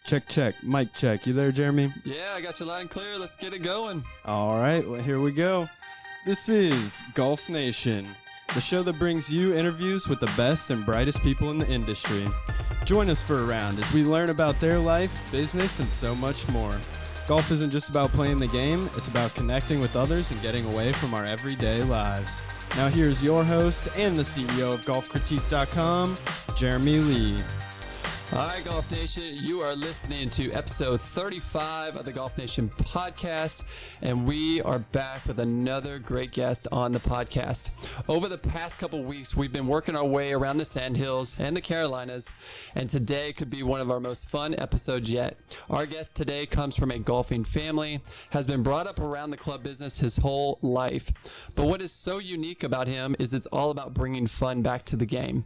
Check, check. Mic check. You there, Jeremy? Yeah, I got you loud and clear. Let's get it going. All right, well, here we go. This is Golf Nation, the show that brings you interviews with the best and brightest people in the industry. Join us for a round as we learn about their life, business, and so much more. Golf isn't just about playing the game, it's about connecting with others and getting away from our everyday lives. Now here's your host and the CEO of GolfCritique.com, Jeremy Lee. All right, Golf Nation, you are listening to episode 35 of the Golf Nation podcast, and we are back with another great guest on the podcast. Over the past couple weeks, we've been working our way around the Sandhills and the Carolinas, and today could be one of our most fun episodes yet. Our guest today comes from a golfing family, has been brought up around the club business his whole life, but what is so unique about him is it's all about bringing fun back to the game.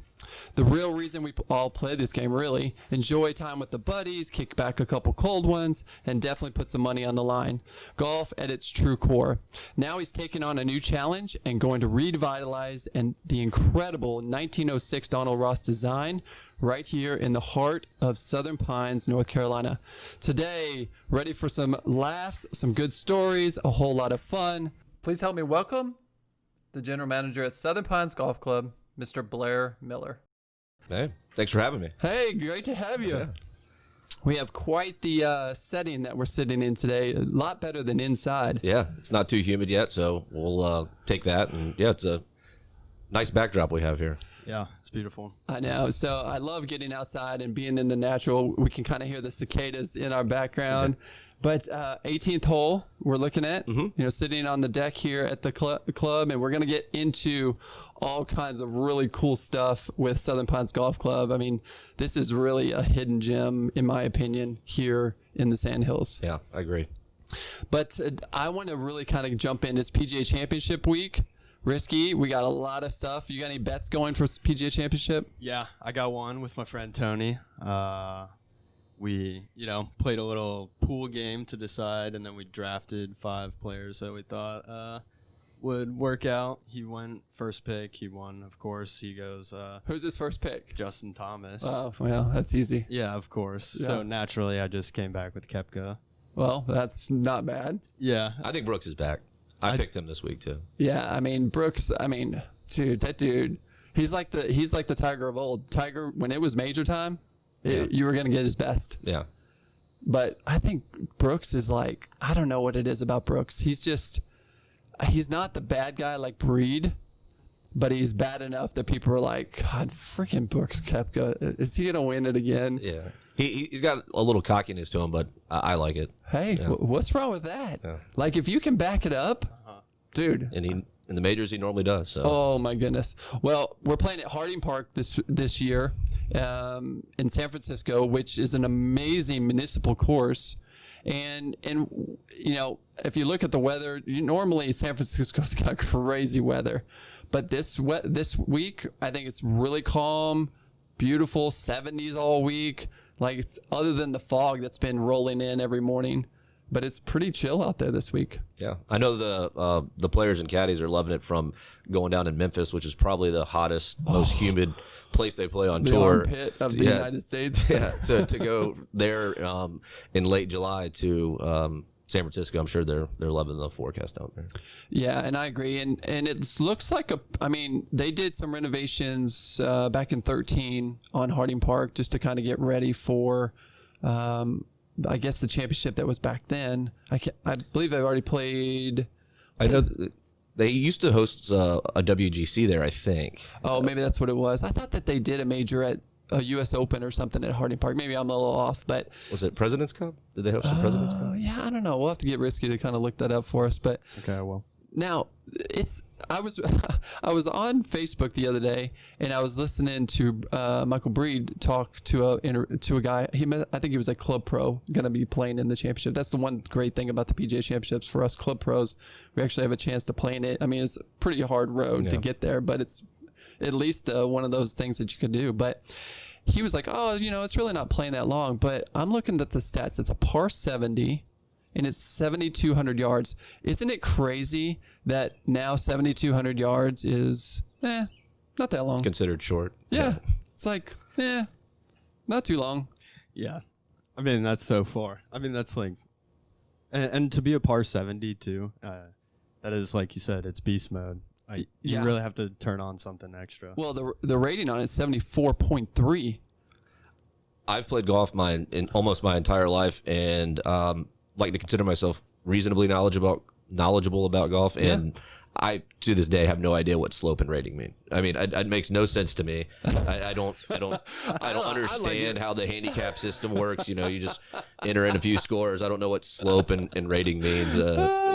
The real reason we all play this game, really, enjoy time with the buddies, kick back a couple cold ones, and definitely put some money on the line. Golf at its true core. Now he's taking on a new challenge and going to revitalize the incredible 1906 Donald Ross design right here in the heart of Southern Pines, North Carolina. Today, ready for some laughs, some good stories, a whole lot of fun. Please help me welcome the general manager at Southern Pines Golf Club, Mr. Blair Miller. Hey, thanks for having me. Hey, great to have you. Yeah. We have quite the setting that we're sitting in today. A lot better than inside. Yeah, it's not too humid yet, so we'll take that. And yeah, it's a nice backdrop we have here. Yeah, it's beautiful. I know. So I love getting outside and being in the natural. We can kind of hear the cicadas in our background. But 18th hole we're looking at, sitting on the deck here at the club, and we're going to get into all kinds of really cool stuff with Southern Pines Golf Club. I mean, this is really a hidden gem, in my opinion, here in the Sandhills. Yeah, I agree. But I want to really kind of jump in. It's PGA Championship week. Risky. We got a lot of stuff. You got any bets going for PGA Championship? Yeah, I got one with my friend Tony. We, played a little pool game to decide, and then we drafted 5 players that we thought would work out. He went first pick. He won, of course. He goes... Who's his first pick? Justin Thomas. Oh, well, that's easy. Yeah, of course. Yeah. So, naturally, I just came back with Koepka. Well, that's not bad. Yeah. I think Brooks is back. I picked him this week, too. Yeah, I mean, Brooks, dude, that dude, he's like the Tiger of old. Tiger, when it was major time, you were going to get his best. Yeah. But I think Brooks is like, I don't know what it is about Brooks. He's not the bad guy like Breed, but he's bad enough that people are like, God, freaking Brooks Koepka. Is he going to win it again? Yeah. He's got a little cockiness to him, but I like it. Hey, yeah. What's wrong with that? Yeah. Like, if you can back it up, dude. And in the majors, he normally does. So. Oh, my goodness. Well, we're playing at Harding Park this year in San Francisco, which is an amazing municipal course. And if you look at the weather, normally San Francisco's got crazy weather. But this week, I think it's really calm, beautiful, 70s all week. Like, other than the fog that's been rolling in every morning. But it's pretty chill out there this week. Yeah, I know the players and caddies are loving it from going down in Memphis, which is probably the hottest, most humid place they play on the tour. Armpit of the United States. Yeah, so to go there in late July to San Francisco, I'm sure they're loving the forecast out there. Yeah, and I agree. And it looks like they did some renovations back in 2013 on Harding Park just to kind of get ready for. I guess the championship that was back then. I believe they've already played. I know they used to host a WGC there, I think. Oh, maybe that's what it was. I thought that they did a major at a U.S. Open or something at Harding Park. Maybe I'm a little off, but was it President's Cup? Did they host the President's Cup? Yeah, I don't know. We'll have to get Risky to kind of look that up for us. But Okay, well. Now, I was on Facebook the other day, and I was listening to Michael Breed talk to a guy. I think he was a club pro, going to be playing in the championship. That's the one great thing about the PGA Championships for us club pros. We actually have a chance to play in it. I mean, it's a pretty hard road to get there, but it's at least one of those things that you can do. But he was like, oh, it's really not playing that long. But I'm looking at the stats. It's a par 70. And it's 7,200 yards. Isn't it crazy that now 7,200 yards is, not that long. Considered short. Yeah. It's like, not too long. Yeah. I mean, that's so far. I mean, that's like, and to be a par 70 too, that is, like you said, it's beast mode. You really have to turn on something extra. Well, the rating on it is 74.3. I've played golf in almost my entire life, and like to consider myself reasonably knowledgeable about golf, and I to this day have no idea what slope and rating mean. I mean, it makes no sense to me. I don't understand how the handicap system works. You know, you just enter in a few scores. I don't know what slope and rating means.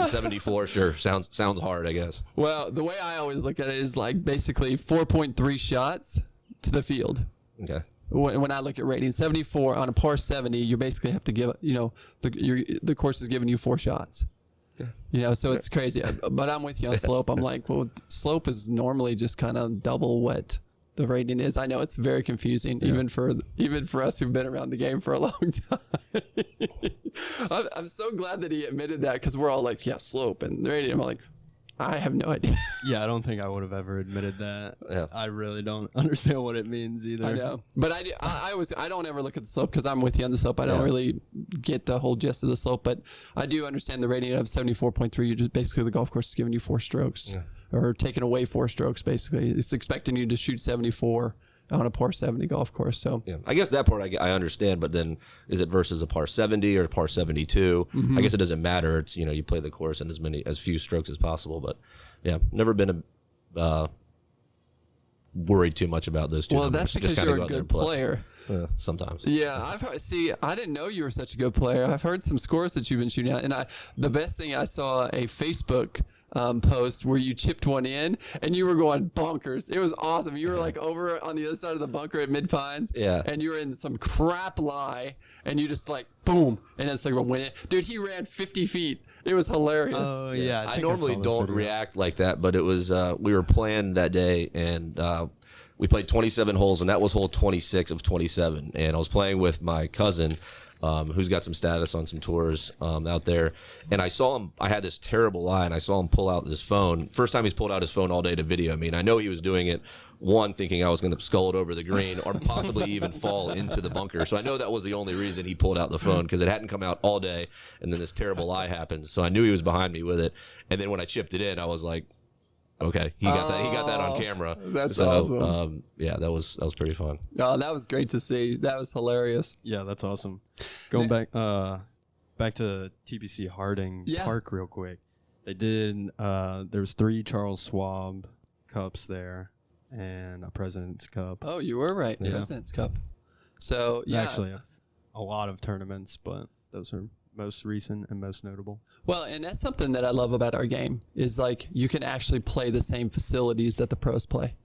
74, sure, sounds hard, I guess. Well, the way I always look at it is like basically 4.3 shots to the field. Okay. When I look at rating, 74 on a par 70, you basically have to give, the course is giving you 4 shots. Yeah. So it's crazy. But I'm with you on slope. I'm like, well, slope is normally just kind of double what the rating is. I know it's very confusing, even for us who've been around the game for a long time. I'm so glad that he admitted that, because we're all like, yeah, slope and the rating. I'm like, I have no idea. Yeah, I don't think I would have ever admitted that. Yeah. I really don't understand what it means either. I know, but I don't ever look at the slope, because I'm with you on the slope. I don't really get the whole gist of the slope, but I do understand the rating of 74.3. You just basically, the golf course is giving you 4 strokes, or taking away 4 strokes. Basically, it's expecting you to shoot 74 on a par 70 golf course. So I guess that part I understand, but then is it versus a par 70 or a par 72? I guess it doesn't matter. It's, you play the course in as few strokes as possible. But never been worried too much about those two. Well, numbers. that's because just you're go a out there good and play. player. Sometimes. Yeah, I didn't know you were such a good player. I've heard some scores that you've been shooting at, and the best thing, I saw a Facebook post where you chipped one in and you were going bonkers. It was awesome. You were like over on the other side of the bunker at Mid Pines, and you were in some crap lie, and you just like boom, and it's like went in. Dude, he ran 50 feet. It was hilarious. Oh yeah, I normally don't react like that, but it was we were playing that day, and we played 27 holes, and that was hole 26 of 27. And I was playing with my cousin, who's got some status on some tours out there. And I saw him, I had this terrible lie, and I saw him pull out his phone. First time he's pulled out his phone all day to video me. And I know he was doing it, one, thinking I was going to skull it over the green or possibly even fall into the bunker. So I know that was the only reason he pulled out the phone, because it hadn't come out all day. And then this terrible lie happens. So I knew he was behind me with it. And then when I chipped it in, I was like, okay, he got that. He got that on camera. That's awesome. Yeah, that was pretty fun. Oh, that was great to see. That was hilarious. Yeah, that's awesome. Going back to TPC Harding Park real quick. They did. There's 3 Charles Schwab Cups there, and a President's Cup. Oh, you were right. Yeah. President's Cup. So Actually, a lot of tournaments, but those are most recent and most notable. Well, and that's something that I love about our game, is like you can actually play the same facilities that the pros play.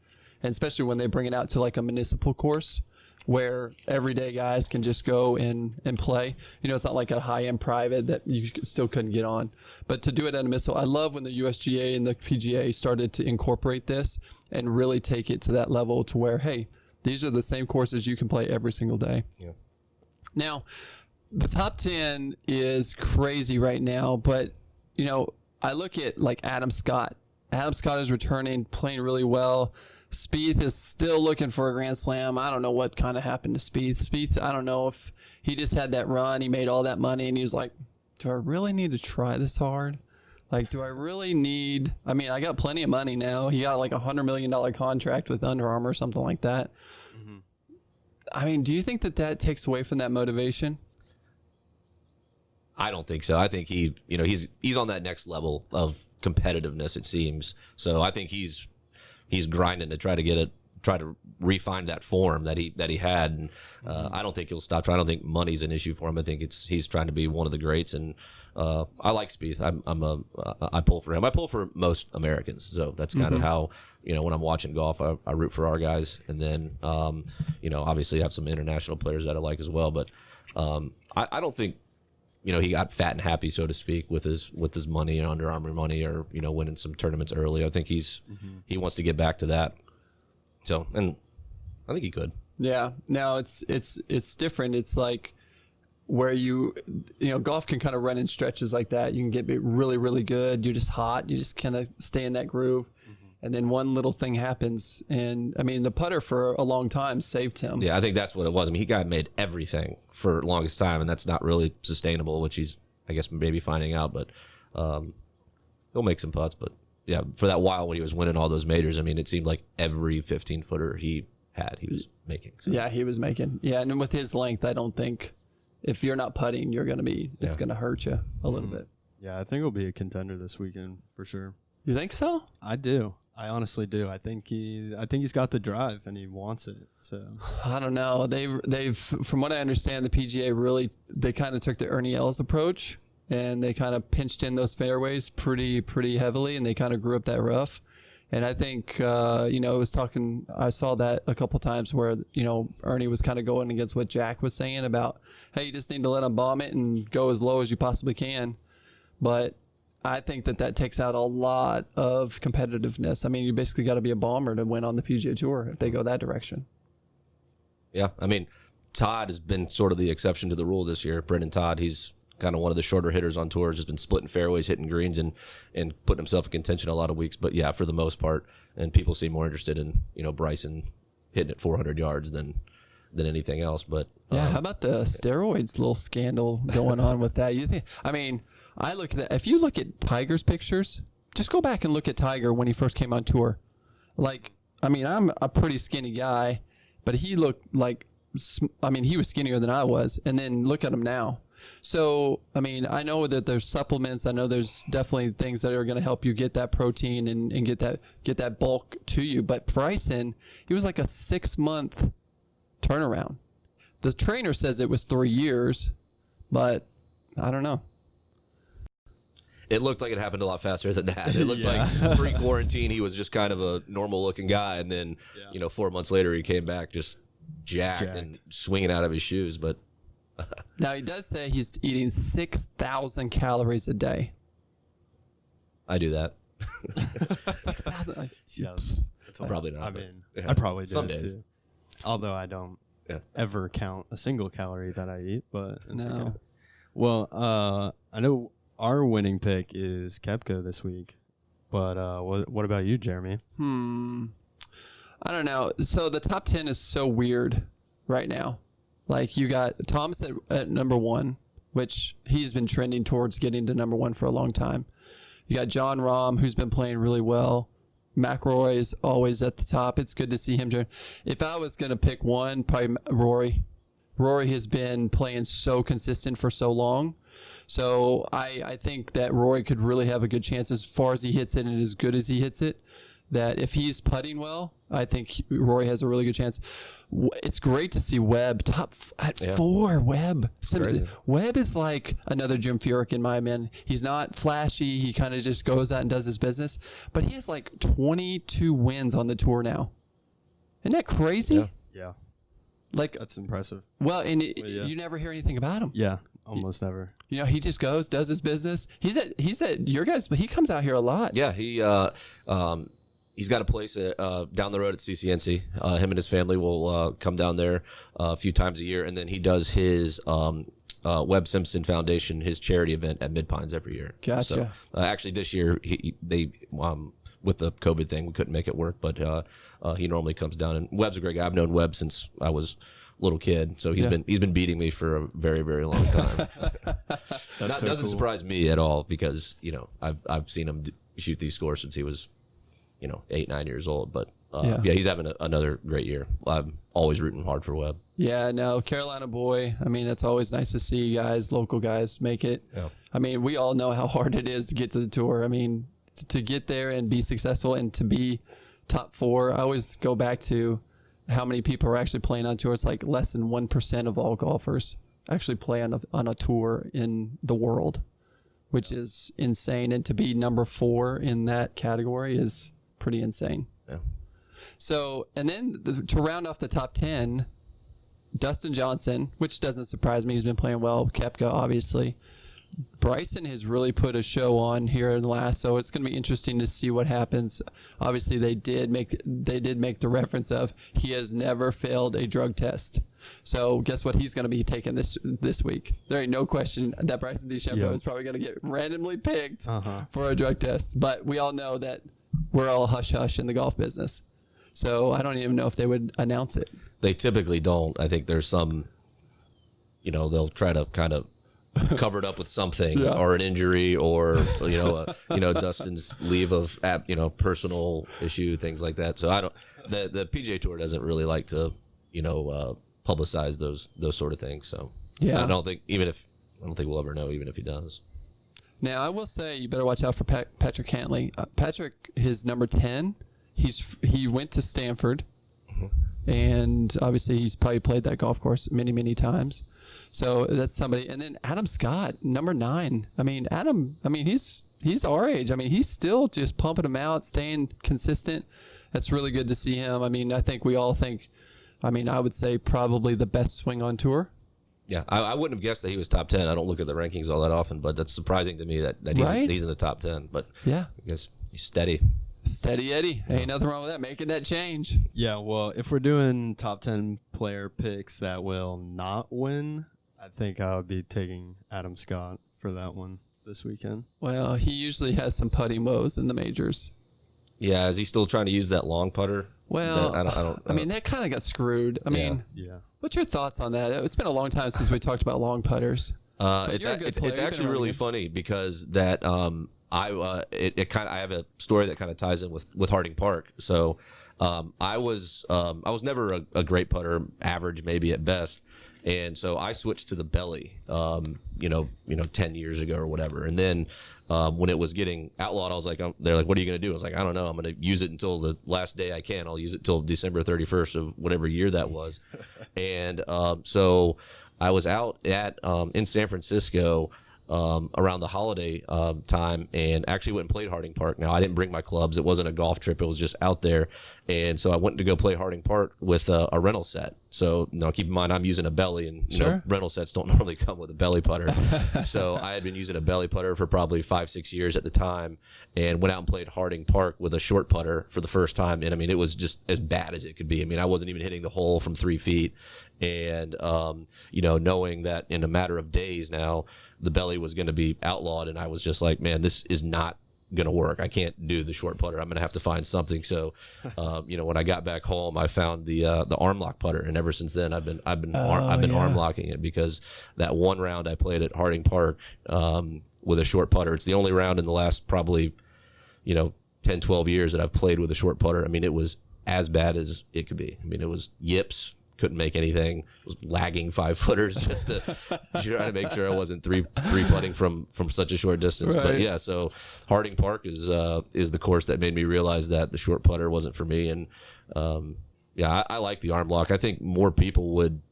And especially when they bring it out to like a municipal course where everyday guys can just go in and play. It's not like a high-end private that you still couldn't get on. But to do it at a municipal, I love when the USGA and the PGA started to incorporate this and really take it to that level to where, hey, these are the same courses you can play every single day. Yeah. Now, the top 10 is crazy right now, but, I look at like Adam Scott. Adam Scott is returning, playing really well. Spieth is still looking for a Grand Slam. I don't know what kind of happened to Spieth. Spieth, I don't know if he just had that run. He made all that money, and he was like, do I really need to try this hard? Like, do I really need... I mean, I got plenty of money now. He got like a $100 million contract with Under Armour or something like that. Mm-hmm. I mean, do you think that takes away from that motivation? I don't think so. I think he's on that next level of competitiveness, it seems. So I think he's grinding to try to refine that form that he had. And I don't think he'll stop trying. I don't think money's an issue for him. I think he's trying to be one of the greats. And I like Spieth. I pull for him. I pull for most Americans. So that's kind of how, when I'm watching golf, I root for our guys. And then, obviously I have some international players that I like as well. But I don't think, he got fat and happy, so to speak, with his money and Under Armour money, or winning some tournaments early. I think he wants to get back to that. So, and I think he could. Yeah. No, it's different. It's like where golf can kind of run in stretches like that. You can get really, really good. You're just hot. You just kind of stay in that groove. And then one little thing happens, and I mean, the putter for a long time saved him. Yeah, I think that's what it was. I mean, he made everything for the longest time, and that's not really sustainable, which he's, I guess, maybe finding out. But he'll make some putts. But yeah, for that while when he was winning all those majors, I mean, it seemed like every 15-footer he was making. So. Yeah, he was making. Yeah, and with his length, I don't think if you're not putting, it's going to hurt you a little bit. Yeah, I think he'll be a contender this weekend for sure. You think so? I do. I honestly do. I think he's got the drive and he wants it. So I don't know. They've from what I understand, the PGA they kind of took the Ernie Els approach, and they kind of pinched in those fairways pretty heavily, and they kind of grew up that rough. And I think I saw that a couple times where Ernie was kind of going against what Jack was saying about, hey, you just need to let him bomb it and go as low as you possibly can. But I think that takes out a lot of competitiveness. I mean, you basically got to be a bomber to win on the PGA Tour if they go that direction. Yeah, I mean, Todd has been sort of the exception to the rule this year. Brendan Todd, he's kind of one of the shorter hitters on tours, has been splitting fairways, hitting greens, and putting himself in contention a lot of weeks. But yeah, for the most part, and people seem more interested in Bryson hitting it 400 yards than anything else. But yeah, how about the steroids little scandal going on with that? You think? I mean, I look at that. If you look at Tiger's pictures, just go back and look at Tiger when he first came on tour. Like, I mean, I'm a pretty skinny guy, but he looked like, I mean, he was skinnier than I was. And then look at him now. So, I mean, I know that there's supplements. I know there's definitely things that are going to help you get that protein and get that bulk to you. But Bryson, he was like a 6-month turnaround. The trainer says it was 3 years, but I don't know. It looked like it happened a lot faster than that. It looked like pre-quarantine he was just kind of a normal-looking guy, and then 4 months later he came back just jacked and swinging out of his shoes. But now he does say he's eating 6,000 calories a day. I do that. 6,000. yeah, probably not. I mean, I probably do some it days too. Although I don't ever count a single calorie that I eat, but no. Okay. Well, I know our winning pick is Koepka this week, but what about you, Jeremy? I don't know. So the top 10 is so weird right now. Like, you got Thomas at number 1, which he's been trending towards getting to number 1 for a long time. You got John Rahm, who's been playing really well. McIlroy is always at the top. It's good to see him join. If I was going to pick one, probably Rory. Rory has been playing so consistent for so long. So I think that Rory could really have a good chance as far as he hits it and as good as he hits it, that if he's putting well, I think Rory has a really good chance. It's great to see Webb top at 4. Webb. Webb is like another Jim Furyk in my opinion. He's not flashy. He kind of just goes out and does his business. But he has like 22 wins on the tour now. Isn't that crazy? Yeah. Like, that's impressive. Well, and you never hear anything about him. Yeah, almost never. He just goes, does his business. He's at your guys, but he comes out here a lot. Yeah, he's got a place down the road at CCNC. Him and his family will come down there a few times a year, and then he does his Webb Simpson Foundation, his charity event at Mid Pines every year. Gotcha. So, actually, this year they with the COVID thing, we couldn't make it work, but he normally comes down. And Webb's a great guy. I've known Webb since I was a little kid, so he's been beating me for a very, very long time. Doesn't surprise me at all because I've seen him shoot these scores since he was 8-9 years old. But he's having another great year. I'm always rooting hard for Webb. Yeah, no, Carolina boy. I mean, it's always nice to see guys, local guys, make it. Yeah. I mean, we all know how hard it is to get to the tour. I mean, to get there and be successful and to be top 4. I always go back to how many people are actually playing on tour. It's like less than 1% of all golfers actually play on a tour in the world, which is insane. And to be number 4 in that category is pretty insane. Yeah. So, and then to round off the top 10, Dustin Johnson, which doesn't surprise me. He's been playing well. Koepka, obviously. Bryson has really put a show on here in the last, so it's going to be interesting to see what happens. Obviously, they did make the reference of he has never failed a drug test. So guess what he's going to be taking this week? There ain't no question that Bryson DeChambeau is probably going to get randomly picked for a drug test. But we all know that we're all hush hush in the golf business. So I don't even know if they would announce it. They typically don't. I think there's some, they'll try to kind of cover it up with something or an injury or, Dustin's leave of, personal issue, things like that. So I don't, the PGA Tour doesn't really like to, publicize those sort of things. So I don't think we'll ever know, even if he does. Now, I will say you better watch out for Patrick Cantley. Patrick, his number 10, he went to Stanford, and obviously he's probably played that golf course many, many times. So that's somebody. And then Adam Scott, number 9. He's our age. He's still just pumping them out, staying consistent. That's really good to see him. I think we all think, I would say probably the best swing on tour. Yeah, I wouldn't have guessed that he was top 10. I don't look at the rankings all that often, but that's surprising to me that he's in the top 10. But yeah, I guess he's steady. Steady Eddie. Ain't nothing wrong with that. Making that change. Yeah, well, if we're doing top 10 player picks that will not win, I think I would be taking Adam Scott for that one this weekend. Well, he usually has some putting woes in the majors. Yeah, is he still trying to use that long putter? Well, I don't. That kind of got screwed. Yeah. What's your thoughts on that? It's been a long time since we talked about long putters. It's actually really funny because that I have a story that kind of ties in with Harding Park. So I was never a great putter, average maybe at best, and so I switched to the belly, 10 years ago or whatever, and then. When it was getting outlawed, I was like, they're like, what are you going to do? I was like, I don't know. I'm going to use it until the last day I can. I'll use it till December 31st of whatever year that was. And so I was out in San Francisco around the holiday time and actually went and played Harding Park. Now, I didn't bring my clubs. It wasn't a golf trip. It was just out there. And so I went to go play Harding Park with a rental set. So, keep in mind, I'm using a belly, and rental sets don't normally come with a belly putter. So I had been using a belly putter for probably 5-6 years at the time and went out and played Harding Park with a short putter for the first time. And, it was just as bad as it could be. I wasn't even hitting the hole from 3 feet. And, knowing that in a matter of days now, the belly was going to be outlawed, and I was just like, man, this is not going to work. I can't do the short putter. I'm going to have to find something. So, when I got back home, I found the arm lock putter, and ever since then, I've been arm locking it because that one round I played at Harding Park with a short putter. It's the only round in the last probably 10, 12 years that I've played with a short putter. It was as bad as it could be. It was yips. Couldn't make anything. Was lagging 5-footers just to try to make sure I wasn't three putting from such a short distance. Right. But yeah, so Harding Park is the course that made me realize that the short putter wasn't for me. And I like the arm lock. I think more people would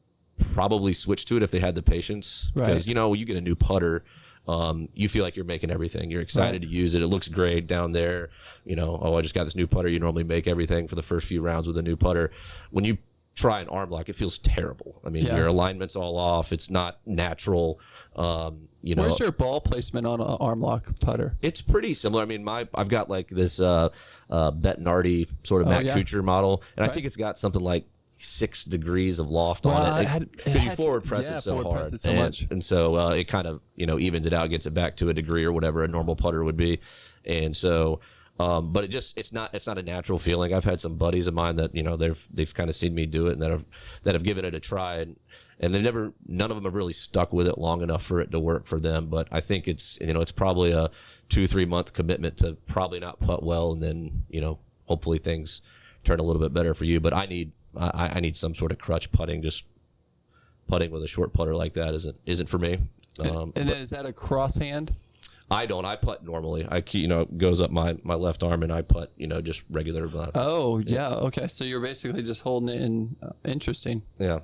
probably switch to it if they had the patience because you get a new putter. You feel like you're making everything. You're excited to use it. It looks great down there. I just got this new putter. You normally make everything for the first few rounds with a new putter. When you try an arm lock, it feels terrible. Your alignment's all off. It's not natural. Where's your ball placement on an arm lock putter? It's pretty similar. I've got like this Bettinardi sort of Matt Kuchar model, and I think it's got something like 6 degrees of loft on it because you forward press it so hard, and so it kind of evens it out, gets it back to a degree or whatever a normal putter would be, and so. But it's not a natural feeling. I've had some buddies of mine that they've kind of seen me do it and that have given it a try, and none of them have really stuck with it long enough for it to work for them. But I think it's probably a 2-3 month commitment to probably not putt well, and then hopefully things turn a little bit better for you. But I need some sort of crutch putting. Just putting with a short putter like that isn't for me. And then is that a cross hand? I don't. I putt normally. I goes up my left arm, and I putt just regular. Oh yeah. Okay. So you're basically just holding it in. Interesting. Yeah.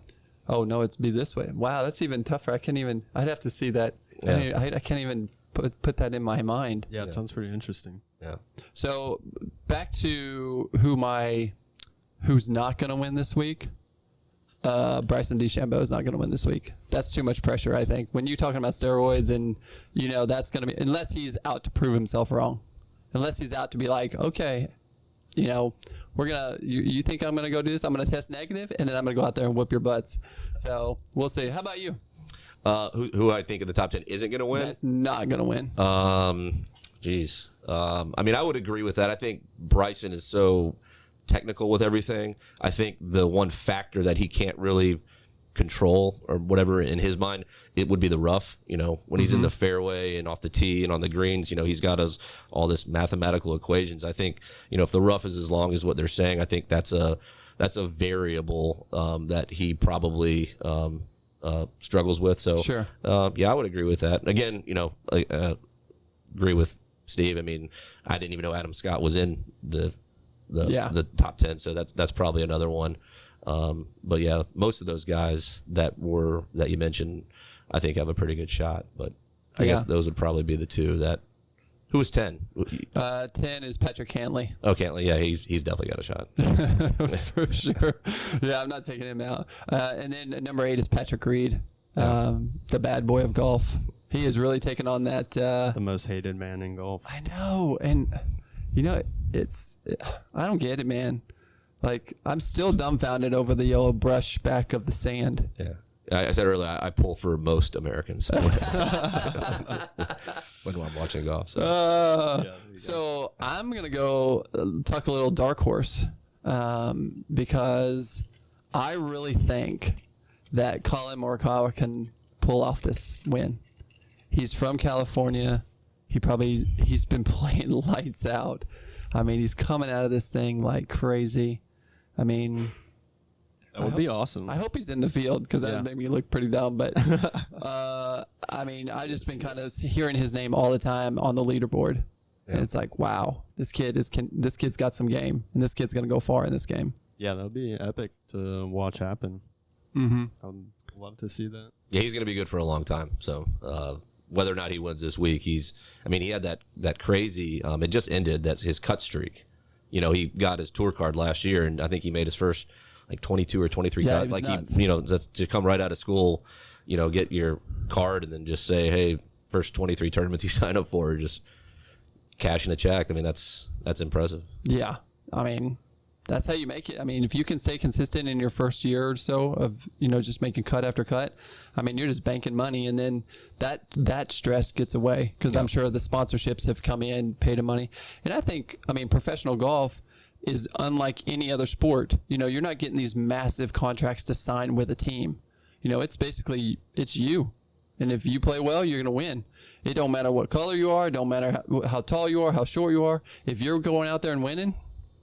Oh no, it'd be this way. Wow, that's even tougher. I'd have to see that. Yeah. I can't even put that in my mind. Yeah, it sounds pretty interesting. Yeah. So back to who's not going to win this week. Bryson DeChambeau is not going to win this week. That's too much pressure, I think. When you're talking about steroids and, that's going to be, unless he's out to prove himself wrong. Unless he's out to be like, okay, we're going to, you think I'm going to go do this? I'm going to test negative, and then I'm going to go out there and whoop your butts. So we'll see. How about you? Who I think in the top 10 isn't going to win? That's not going to win. Geez. I mean, I would agree with that. I think Bryson is so technical with everything. I think the one factor that he can't really control or whatever in his mind, it would be the rough. When he's in the fairway and off the tee and on the greens, he's got all this mathematical equations. I think, if the rough is as long as what they're saying, I think that's a variable that he probably struggles with. So, sure. I would agree with that. Again, I agree with Steve. I mean, I didn't even know Adam Scott was in the top 10, so that's probably another one. But yeah, most of those guys that you mentioned, I think have a pretty good shot. But I guess those would probably be the two that. Who was 10? 10 is Patrick Cantley. Oh, Cantley, yeah, he's definitely got a shot. For sure. Yeah, I'm not taking him out. And then number 8 is Patrick Reed, the bad boy of golf. He has really taken on that. The most hated man in golf. I know, and I don't get it, man. Like, I'm still dumbfounded over the yellow brush back of the sand. Yeah. I said earlier, I pull for most Americans when I'm watching golf. So I'm going to go talk a little dark horse because I really think that Colin Morikawa can pull off this win. He's from California. He's been playing lights out. I mean, he's coming out of this thing like crazy. I mean, that would be awesome. I hope he's in the field because that would make me look pretty dumb. But I mean, I've just been kind of hearing his name all the time on the leaderboard, and it's like, wow, this kid's got some game, and this kid's gonna go far in this game. Yeah, that would be epic to watch happen. Mm-hmm. I'd love to see that. Yeah, he's gonna be good for a long time. So whether or not he wins this week, he had that crazy. It just ended. That's his cut streak. He got his tour card last year, and I think he made his first 22 or 23 cuts. Like nuts. That's to come right out of school, get your card and then just say, hey, first 23 tournaments you sign up for, just cashing a check. I mean, that's impressive. Yeah, I mean, that's how you make it. I mean, if you can stay consistent in your first year or so of just making cut after cut, I mean, you're just banking money, and then that stress gets away because I'm sure the sponsorships have come in, paid him money, and I think professional golf is unlike any other sport. You're not getting these massive contracts to sign with a team. It's basically it's you, and if you play well, you're gonna win. It don't matter what color you are, it don't matter how tall you are, how short you are. If you're going out there and winning,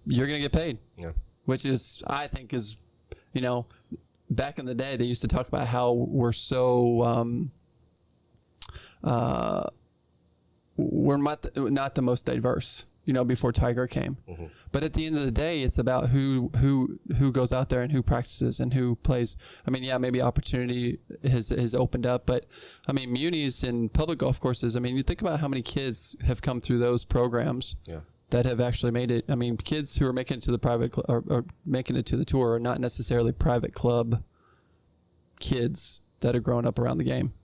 you're gonna get paid. Yeah. Which is, I think, is back in the day they used to talk about how we're so we're not the most diverse. Before Tiger came. Mm-hmm. But at the end of the day, it's about who goes out there and who practices and who plays. I mean, yeah, maybe opportunity has opened up, but I mean, munis and public golf courses. I mean, you think about how many kids have come through those programs that have actually made it. I mean, kids who are making it to the private or making it to the tour are not necessarily private club kids that are growing up around the game.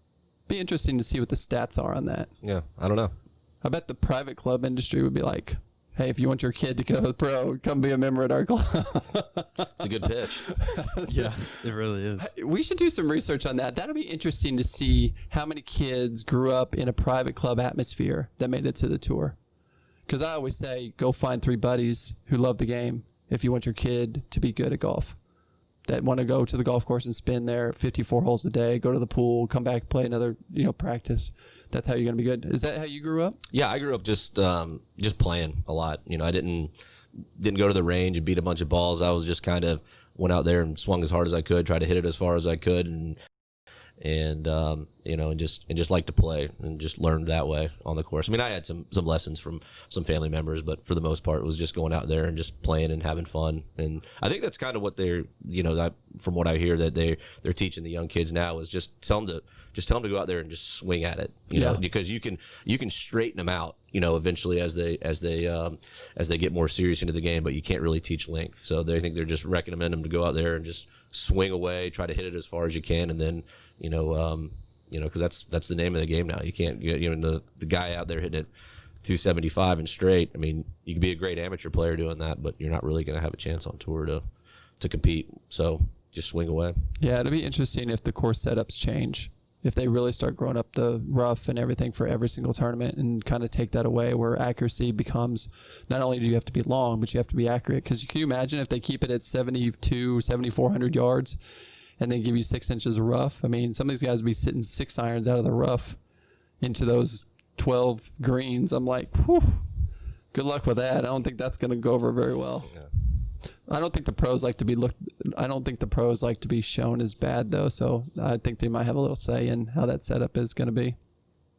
Be interesting to see what the stats are on that. Yeah, I don't know. I bet the private club industry would be like, hey, if you want your kid to go pro, come be a member at our club. It's a good pitch. Yeah, it really is. We should do some research on that. That'll be interesting to see how many kids grew up in a private club atmosphere that made it to the tour. Because I always say, go find 3 buddies who love the game if you want your kid to be good at golf. That want to go to the golf course and spin there 54 holes a day, go to the pool, come back, play another, practice. That's how you're going to be good. Is that how you grew up? Yeah, I grew up just playing a lot. I didn't go to the range and beat a bunch of balls. I was just kind of went out there and swung as hard as I could, tried to hit it as far as I could, and just like to play and just learned that way on the course. I mean, I had some lessons from some family members, but for the most part, it was just going out there and just playing and having fun. And I think that's kind of what they're, from what I hear that they're teaching the young kids now is just tell them to go out there and just swing at it, because you can straighten them out, eventually as they get more serious into the game, but you can't really teach length. So they think they're just recommending them to go out there and just swing away, try to hit it as far as you can, and then because that's the name of the game now. You can't get the guy out there hitting it 275 and straight. I mean, you can be a great amateur player doing that, but you're not really going to have a chance on tour to compete. So just swing away. Yeah, it'll be interesting if the course setups change. if they really start growing up the rough and everything for every single tournament and kind of take that away, where accuracy becomes, not only do you have to be long, but you have to be accurate. Because can you imagine if they keep it at 7,400 yards and then give you 6 inches of rough? I mean, some of these guys would be sitting 6 irons out of the rough into those 12 greens. I'm like, whew, good luck with that. I don't think that's going to go over very well. Yeah. I don't think the pros like to be shown as bad, though. So I think they might have a little say in how that setup is going to be.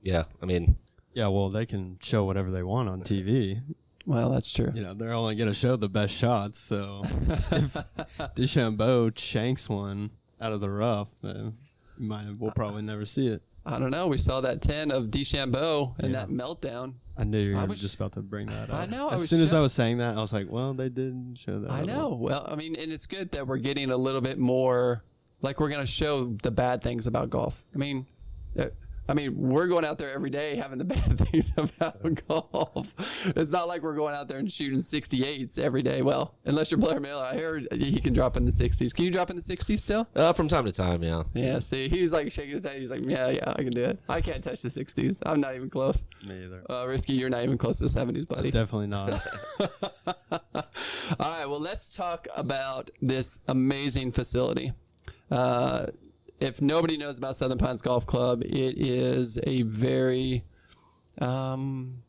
Yeah, I mean, Yeah, well, they can show whatever they want on TV. Well, that's true. You know, they're only going to show the best shots. So if DeChambeau shanks one out of the rough, then we'll probably never see it. I don't know. We saw that 10 of DeChambeau and that meltdown. I knew you were just about to bring that up. I know. As soon as I was saying that, I was like, well, they did show that. I know. Well, I mean, and it's good that we're getting a little bit more, like, we're going to show the bad things about golf. I mean, we're going out there every day having the bad things about golf. It's not like we're going out there and shooting 68s every day. Well, unless you're Blair Miller. I heard he can drop in the 60s. Can you drop in the 60s still? from time to time, yeah. Yeah, see, he was like shaking his head. He's like, yeah, I can do it. I can't touch the 60s. I'm not even close. Me either. Risky, you're not even close to the 70s, buddy. Definitely not. All right, well, let's talk about this amazing facility. If nobody knows about Southern Pines Golf Club, it is a very diamond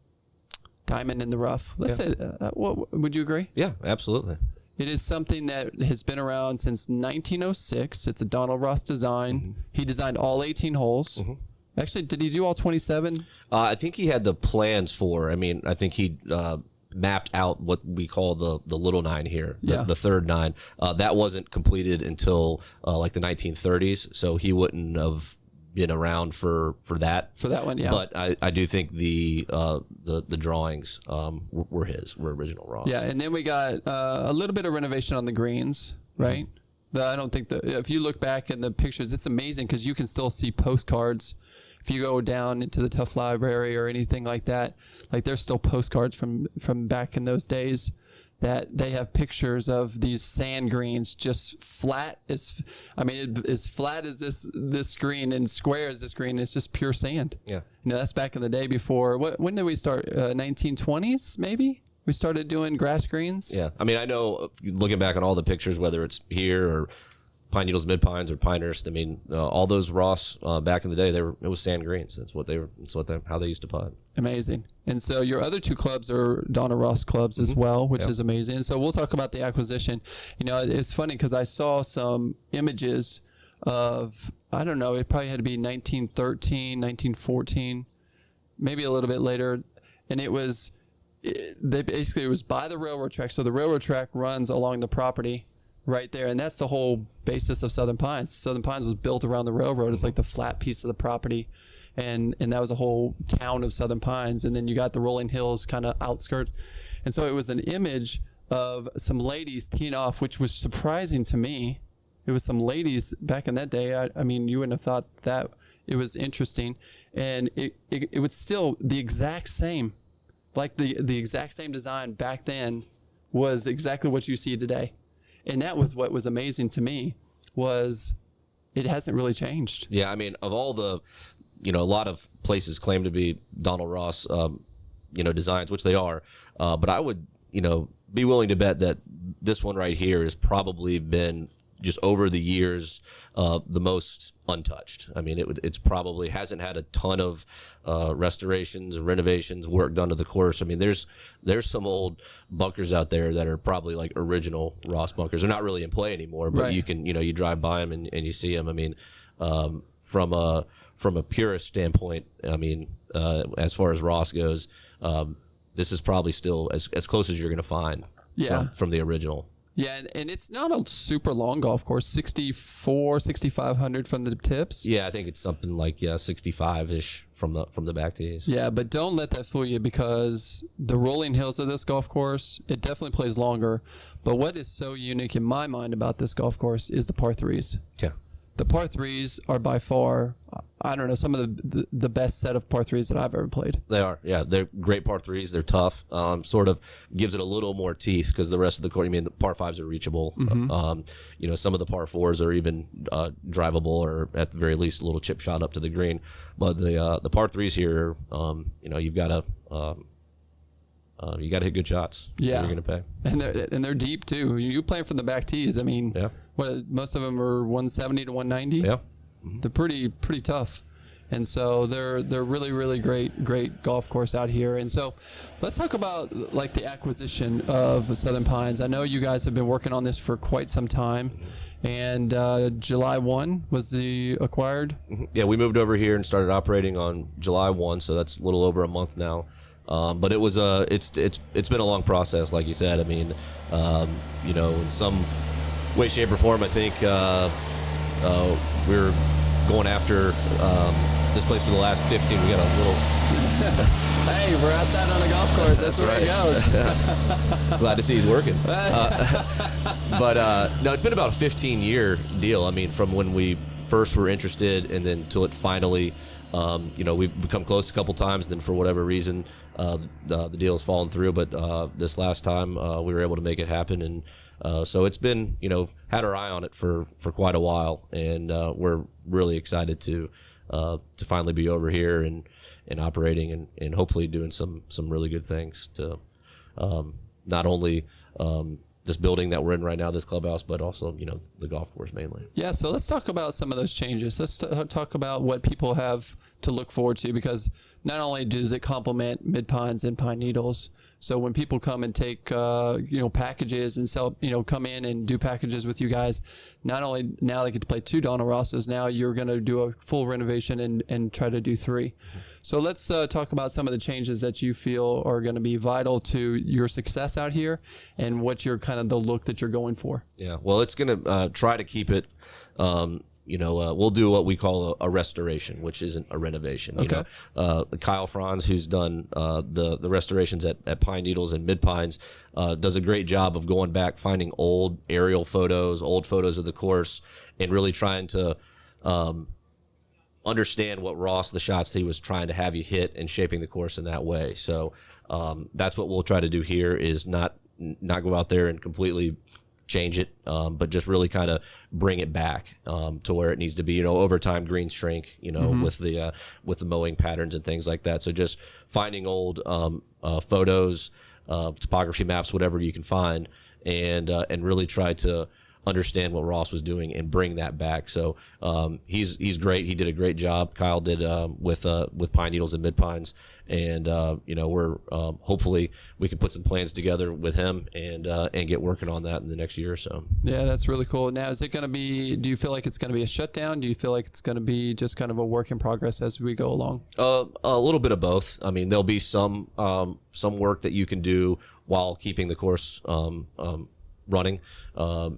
in the rough. Let's say, would you agree? Yeah, absolutely. It is something that has been around since 1906. It's a Donald Ross design. Mm-hmm. He designed all 18 holes. Mm-hmm. Actually, did he do all 27? I think he had the plans for. I mean, I think he mapped out what we call the little nine here, the third nine. That wasn't completed until like the 1930s, so he wouldn't have been around for that. For that one, yeah. But I do think the drawings were original Ross. Yeah, and then we got a little bit of renovation on the greens, right? Mm-hmm. I don't think if you look back in the pictures, it's amazing because you can still see postcards. If you go down into the Tough Library or anything like that, like there's still postcards from back in those days that they have pictures of these sand greens just flat as flat as this green and square as this green. It's just pure sand. Yeah. You know, that's back in the day before. When did we start? 1920s maybe? We started doing grass greens. Yeah. I mean, I know looking back on all the pictures, whether it's here or Pine Needles, Mid Pines, or Pinehurst. I mean, all those Ross back in the day, it was sand greens. That's how they used to putt. Amazing. And so your other two clubs are Donna Ross clubs as well, which is amazing. And so we'll talk about the acquisition. You know, it's funny because I saw some images of, I don't know, it probably had to be 1913, 1914, maybe a little bit later, and it was by the railroad track. So the railroad track runs along the property right there, and that's the whole basis of Southern Pines. Southern Pines was built around the railroad. It's like the flat piece of the property, and that was a whole town of Southern Pines. And then you got the rolling hills kind of outskirts, and so it was an image of some ladies teeing off, which was surprising to me. It was some ladies back in that day. I mean, you wouldn't have thought that. It was interesting, and it was still the exact same, like the exact same design back then was exactly what you see today. And that was what was amazing to me, was it hasn't really changed. Yeah, I mean, of all the, a lot of places claim to be Donald Ross, designs, which they are. But I would, be willing to bet that this one right here has probably been just over the years the most untouched. I mean, it's probably hasn't had a ton of restorations and renovations, work done to the course. I mean, there's some old bunkers out there that are probably like original Ross bunkers. They're not really in play anymore, but you can, you drive by them and you see them. I mean, from a purist standpoint, I mean, as far as Ross goes, this is probably still as close as you're going to find from the original. Yeah, and it's not a super long golf course, 6,500 from the tips. Yeah, I think it's something like 65-ish from the back tees. Yeah, but don't let that fool you, because the rolling hills of this golf course, it definitely plays longer. But what is so unique in my mind about this golf course is the par threes. Yeah. The par threes are by far, I don't know, some of the best set of par threes that I've ever played. They are, yeah. They're great par threes. They're tough. Sort of gives it a little more teeth because the rest of the course, I mean, the par fives are reachable. Some of the par fours are even drivable, or at the very least, a little chip shot up to the green. But the par threes here, you've got to hit good shots. Yeah, you're going to pay. And they're deep too. You playing from the back tees. I mean, yeah. Most of them are 170 to 190. Yeah. They're pretty tough, and so they're really, really great golf course out here. And so let's talk about like the acquisition of Southern Pines. I know you guys have been working on this for quite some time, and July 1 was the acquired. Yeah, we moved over here and started operating on July 1, so that's a little over a month now. But it was it's been a long process, like you said. I mean, in some way, shape, or form, I think we're going after this place for the last 15. We got a little. Hey, we're outside on the golf course. That's where it goes. Glad to see he's working. But no, it's been about a 15-year deal. I mean, from when we first were interested, and then till it finally, we've become close a couple times. Then for whatever reason, the deal has fallen through. But this last time, we were able to make it happen, and so it's been, had our eye on it for quite a while, and we're really excited to finally be over here and operating and hopefully doing some really good things to not only this building that we're in right now, this clubhouse, but also the golf course mainly. Yeah, so let's talk about some of those changes. Let's talk about what people have to look forward to, because not only does it complement Mid Pines and Pine Needles. So when people come and take, packages and sell, come in and do packages with you guys, not only now they get to play 2 Donna Rosses, now you're going to do a full renovation and try to do 3. So let's talk about some of the changes that you feel are going to be vital to your success out here, and what you're kind of the look that you're going for. Yeah, well, it's going to try to keep it. We'll do what we call a restoration, which isn't a renovation. Okay. Kyle Franz, who's done the restorations at Pine Needles and Mid Pines, does a great job of going back, finding old aerial photos, old photos of the course, and really trying to understand what Ross, the shots that he was trying to have you hit, and shaping the course in that way. So that's what we'll try to do here, is not go out there and completely change it, but just really kind of bring it back to where it needs to be. Over time, greens shrink, with the mowing patterns and things like that. So just finding old photos, topography maps, whatever you can find, and really try to understand what Ross was doing and bring that back. So he's great. He did a great job. Kyle did with Pine Needles and Mid Pines, and we're hopefully we can put some plans together with him and get working on that in the next year or so. Yeah, that's really cool. Now, is it going to be? Do you feel like it's going to be a shutdown? Do you feel like it's going to be just kind of a work in progress as we go along? A little bit of both. I mean, there'll be some work that you can do while keeping the course running,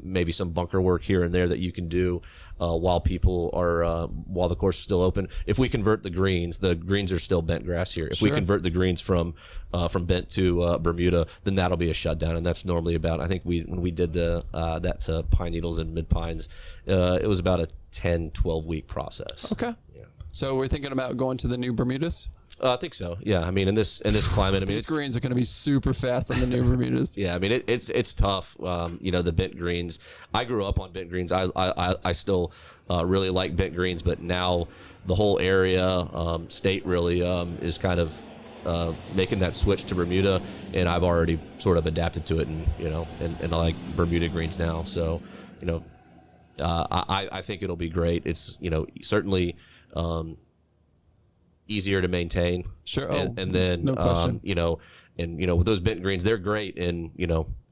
maybe some bunker work here and there that you can do while the course is still open. If we convert the greens are still bent grass here. If we convert the greens from bent to Bermuda, then that'll be a shutdown, and that's normally about, I think when we did that to Pine Needles and Mid Pines, it was about a 10-12 week process. Okay. Yeah. So we're thinking about going to the new Bermudas? I think so. Yeah. I mean, in this climate, I mean, these greens are going to be super fast on the new Bermudas. Yeah. I mean, it's tough. The bent greens. I grew up on bent greens. I still really like bent greens, but now the whole area, state really is kind of making that switch to Bermuda, and I've already sort of adapted to it, and I like Bermuda greens now. So, I think it'll be great. It's certainly. Easier to maintain. Sure. And then, no question. With those bent greens, they're great in,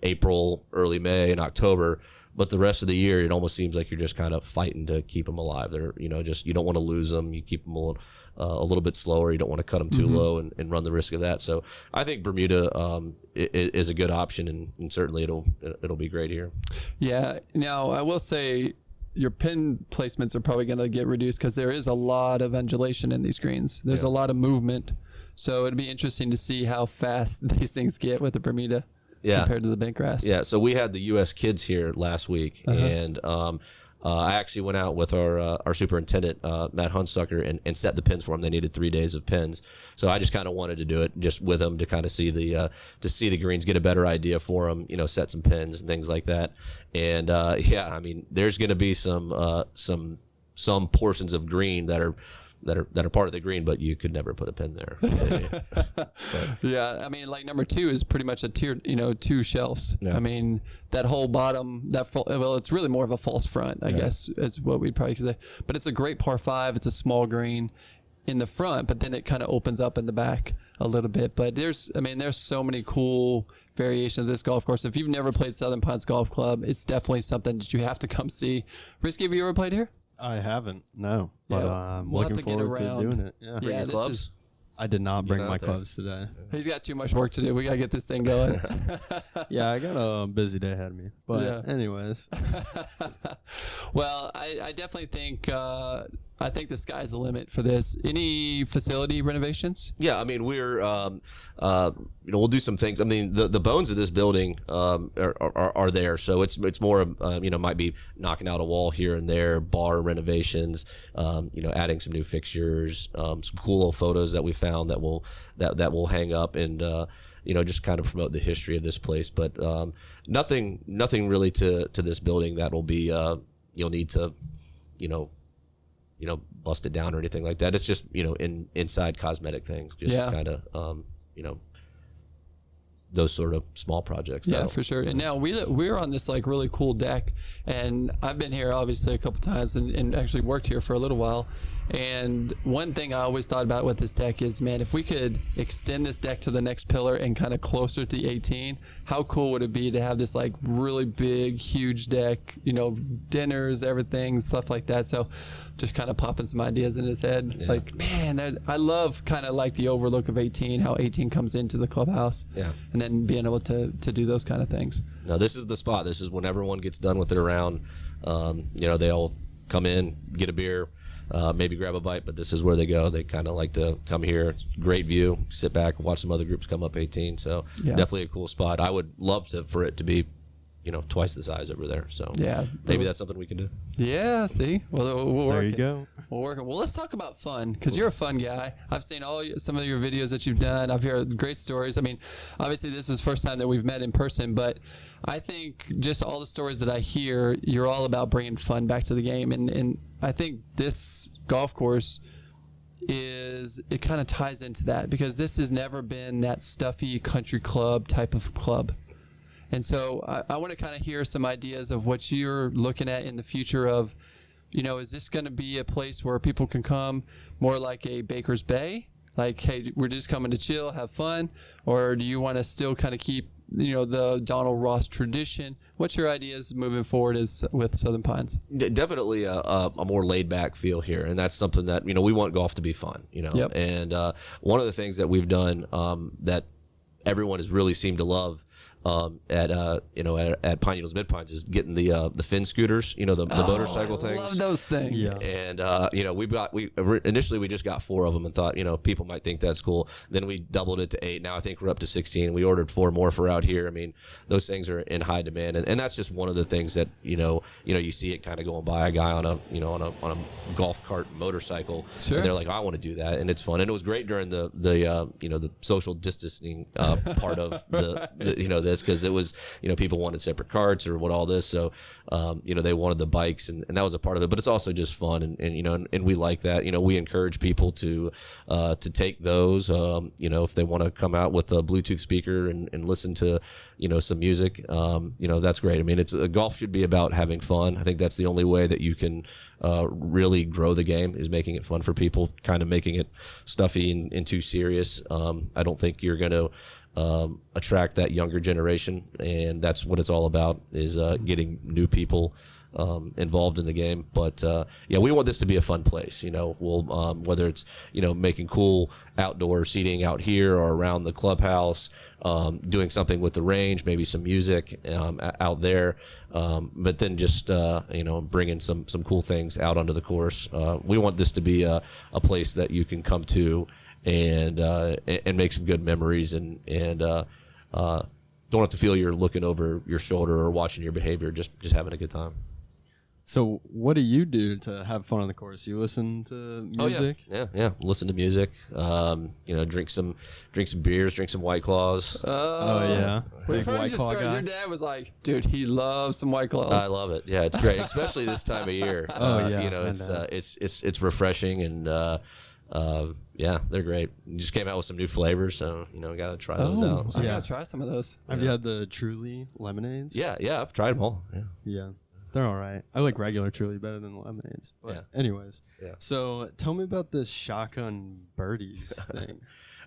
April, early May, and October. But the rest of the year, it almost seems like you're just kind of fighting to keep them alive. They're, you don't want to lose them. You keep them a little bit slower. You don't want to cut them too low and run the risk of that. So I think Bermuda is a good option, and certainly it'll be great here. Yeah. Now, I will say, your pin placements are probably going to get reduced because there is a lot of undulation in these greens. There's a lot of movement. So it'd be interesting to see how fast these things get with the Bermuda compared to the bent grass. Yeah, so we had the U.S. kids here last week, and I actually went out with our superintendent, Matt Hunsucker, and set the pins for him. They needed 3 days of pins, so I just kind of wanted to do it just with him to kind of see the greens, get a better idea for him, set some pins and things like that. And I mean, there's going to be some portions of green that are part of the green, but you could never put a pin there. Yeah, I mean, like number 2 is pretty much a tier, 2 shelves. Yeah. I mean, that whole bottom, it's really more of a false front, I guess, is what we'd probably say. But it's a great par 5. It's a small green in the front, but then it kind of opens up in the back a little bit. But there's so many cool variations of this golf course. If you've never played Southern Pines Golf Club, it's definitely something that you have to come see. Risky, have you ever played here? I haven't, no, but I'm we'll have looking to get forward to around. doing it. Bring your this clubs. is- I did not bring out my there. clubs today. He's got too much work to do. We got to get this thing going. Yeah, I got a busy day ahead of me. But Yeah. anyways, Well, I definitely think the sky's the limit for this. Any facility renovations? Yeah, I mean, we're we'll do some things. I mean, the bones of this building are there, so it's more might be knocking out a wall here and there, bar renovations, adding some new fixtures, some cool little photos that we found that will hang up and just kind of promote the history of this place. But nothing really to this building that will be you'll need to bust it down or anything like that. It's just inside cosmetic things, just kind of those sort of small projects. Yeah, for sure. And now we're on this like really cool deck, and I've been here obviously a couple times and actually worked here for a little while. And one thing I always thought about with this deck is, man, if we could extend this deck to the next pillar and kind of closer to 18, how cool would it be to have this like really big, huge deck, dinners, everything, stuff like that. So just kind of popping some ideas in his head. Yeah. Like, man, I love kind of like the overlook of 18, how 18 comes into the clubhouse. Yeah. And then being able to do those kind of things. No, this is the spot. This is when everyone gets done with their round. They all come in, get a beer, maybe grab a bite, but this is where they go. They kind of like to come here. It's a great view. Sit back, watch some other groups come up 18. So definitely a cool spot. I would love for it to be, twice the size over there. So maybe that's something we can do. Yeah, see? Well, we'll there work you it. go. We'll work it. Well, let's talk about fun, because you're a fun guy. I've seen some of your videos that you've done. I've heard great stories. I mean, obviously this is the first time that we've met in person, but I think just all the stories that I hear, you're all about bringing fun back to the game. And I think this golf course it kind of ties into that, because this has never been that stuffy country club type of club. And so I want to kind of hear some ideas of what you're looking at in the future of, is this going to be a place where people can come more like a Baker's Bay? Like, hey, we're just coming to chill, have fun? Or do you want to still kind of keep, the Donald Ross tradition? What's your ideas moving forward with Southern Pines? Definitely a more laid back feel here, and that's something that we want golf to be fun. Yep. And one of the things that we've done that everyone has really seemed to love at Pine Needles Mid Pines is getting the fin scooters, the motorcycle things. I love those things. Yeah. And we initially just got 4 of them and thought people might think that's cool. Then we doubled it to 8. Now I think we're up to 16. We ordered 4 more for out here. I mean, those things are in high demand, and that's just one of the things that you see it kind of going by, a guy on a golf cart motorcycle. Sure. And they're like, I want to do that, and it's fun. And it was great during the social distancing part of this, because it was people wanted separate carts or what all this, so they wanted the bikes, and that was a part of it. But it's also just fun, and we like that. We encourage people to take those, if they want to come out with a Bluetooth speaker and listen to some music, that's great. I mean, golf should be about having fun. I think that's the only way that you can really grow the game, is making it fun for people. Kind of making it stuffy and too serious, I don't think you're going to attract that younger generation, and that's what it's all about, is getting new people involved in the game. But we want this to be a fun place. We'll whether it's making cool outdoor seating out here or around the clubhouse, doing something with the range, maybe some music out there, but then just bringing some cool things out onto the course. We want this to be a place that you can come to and make some good memories, and don't have to feel you're looking over your shoulder or watching your behavior, just having a good time. So what do you do to have fun on the course? You listen to music? Yeah. Listen to music. Drink some beers, drink some White Claws. Oh yeah, big White Claw guy. Your dad was like, dude, he loves some White Claws. I love it. Yeah, it's great, especially this time of year. It's refreshing and they're great. You just came out with some new flavors, so got to try those out. So. I gotta try some of those. Have you had the Truly lemonades? Yeah, I've tried them all. Yeah. They're all right. I like regular Truly better than the lemonades. But anyways, so tell me about this shotgun birdies thing.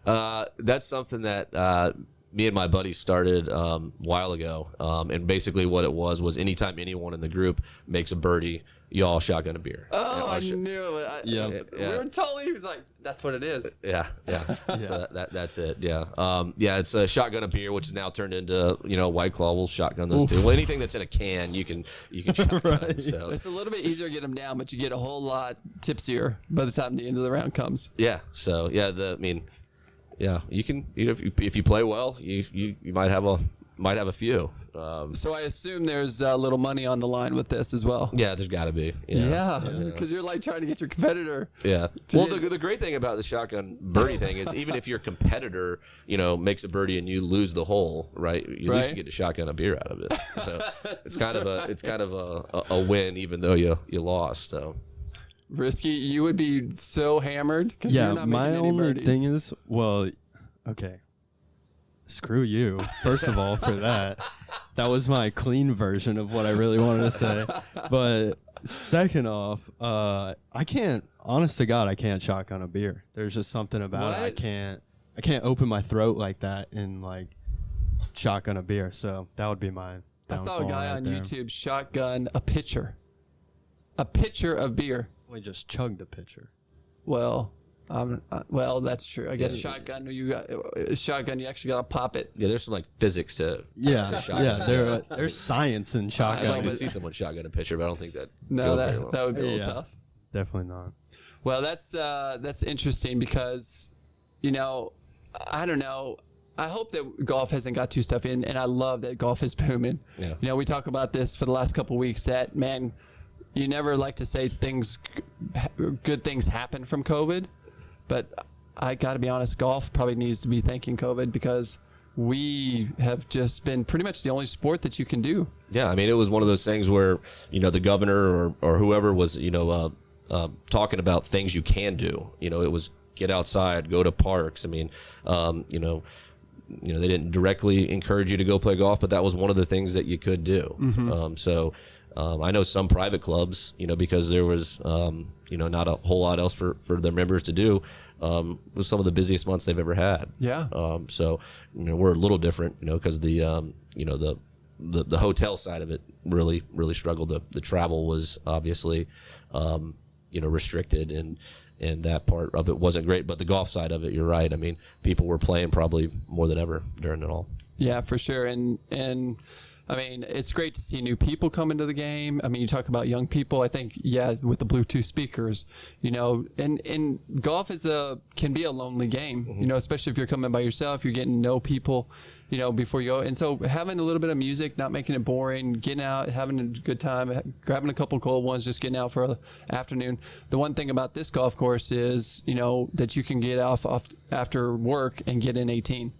That's something that me and my buddies started a while ago. And basically what it was anytime anyone in the group makes a birdie, you all shotgun a beer. Oh, I knew it. We were totally, he was like, that's what it is. Yeah. So that's it. Yeah. It's a shotgun a beer, which is now turned into, White Claw. We'll shotgun those too. Well, anything that's in a can, you can shotgun. Right. So. It's a little bit easier to get them down, but you get a whole lot tipsier by the time the end of the round comes. Yeah. So, you can, if you play well, you might have a few. So I assume there's a little money on the line with this as well. Yeah, there's got to be. Yeah, because you're like trying to get your competitor. Yeah. Well, the great thing about the shotgun birdie thing is even if your competitor, makes a birdie and you lose the hole, right? You at least get to shotgun a beer out of it. So it's kind of a win, even though you lost. So. Risky, you would be so hammered because you're not my making any only birdies. thing is, okay. Screw you, first of all, for that. That was my clean version of what I really wanted to say. But second off, I can't, honest to God, I can't shotgun a beer. There's just something about it. I can't open my throat like that and like shotgun a beer. So that would be my I saw a guy on there. YouTube shotgun a pitcher of beer. We just chugged a pitcher. Well, that's true. I guess shotgun. You actually got to pop it. Yeah, there's some like physics to shotgun. Yeah. There's science in I'd shotgun. like to see someone shotgun a pitcher, but I don't think that. That would be a little tough. Definitely not. Well, that's interesting because, I don't know. I hope that golf hasn't got too stuff in, and I love that golf is booming. Yeah. We talk about this for the last couple of weeks. That man, you never like to say good things happen from COVID, but I got to be honest, golf probably needs to be thanking COVID because we have just been pretty much the only sport that you can do. Yeah, I mean, it was one of those things where, the governor or whoever was, talking about things you can do. It was get outside, go to parks. I mean, they didn't directly encourage you to go play golf, but that was one of the things that you could do. I know some private clubs, because there was, not a whole lot else for their members to do. Was some of the busiest months they've ever had. Yeah. We're a little different, because the hotel side of it really struggled. The travel was obviously, restricted and that part of it wasn't great. But the golf side of it, you're right. I mean, people were playing probably more than ever during it all. Yeah, for sure. And I mean, it's great to see new people come into the game. I mean, you talk about young people. I think, with the Bluetooth speakers, and golf can be a lonely game, especially if you're coming by yourself, you're getting to know people, before you go. And so having a little bit of music, not making it boring, getting out, having a good time, grabbing a couple cold ones, just getting out for an afternoon. The one thing about this golf course is, that you can get off after work and get in 18.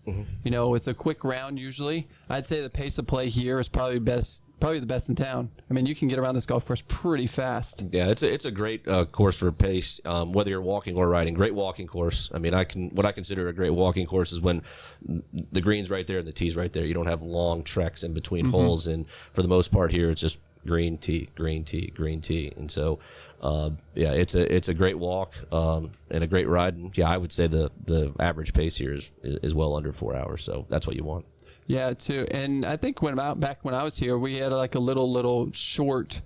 It's a quick round usually. I'd say the pace of play here is probably the best in town. I mean, you can get around this golf course pretty fast. Yeah, it's a great course for pace, whether you're walking or riding. Great walking course. I mean, what I consider a great walking course is when the green's right there and the tee's right there. You don't have long treks in between holes, and for the most part here, it's just green tee, green tee, green tee, and so. It's a great walk and a great ride. And I would say the average pace here is well under 4 hours. So that's what you want. Yeah, too. And I think back when I was here, we had like a little short,